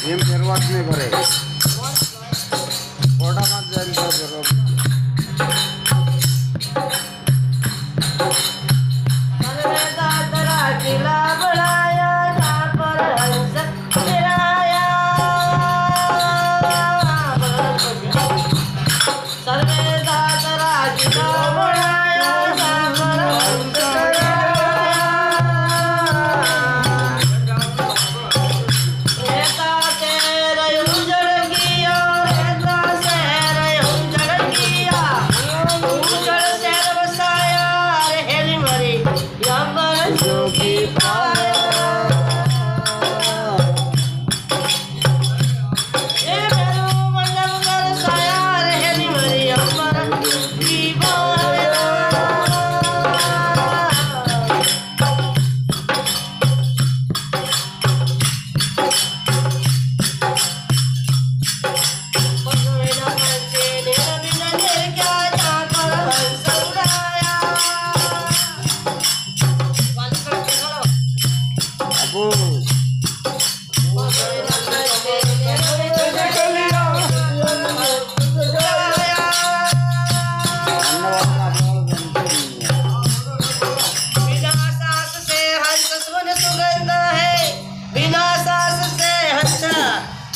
એમ ફેરવા જ નહીં કરે કોટામાં જ જાય ફેરવા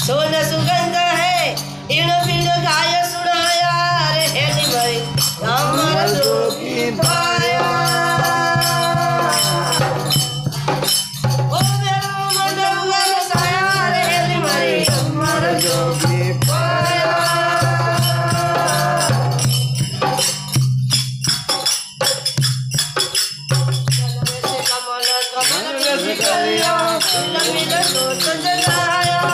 सोन सुगंध है इन बिन गाय सुनाया रे हेली मरी हमर जोगी पाया ओ मेरो मन साया रे हेली मरी हमर जोगी पाया कमल कमल से कलिया बिन सोच जलाया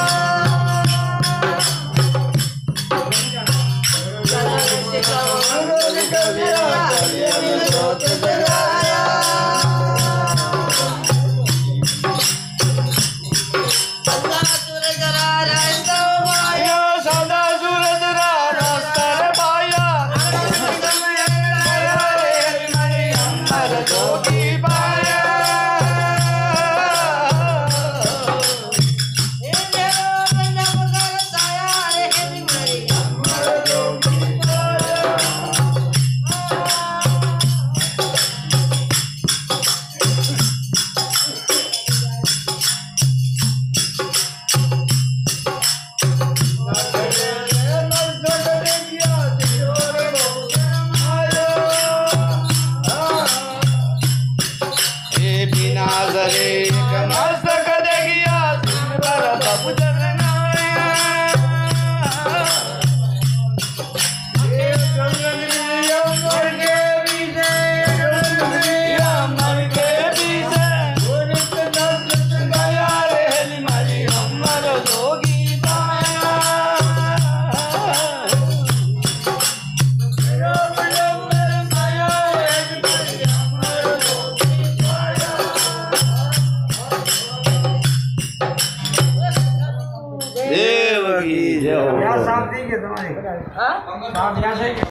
देव की जय। साफ देंगे तुम्हारे। हाँ? साफ यहाँ से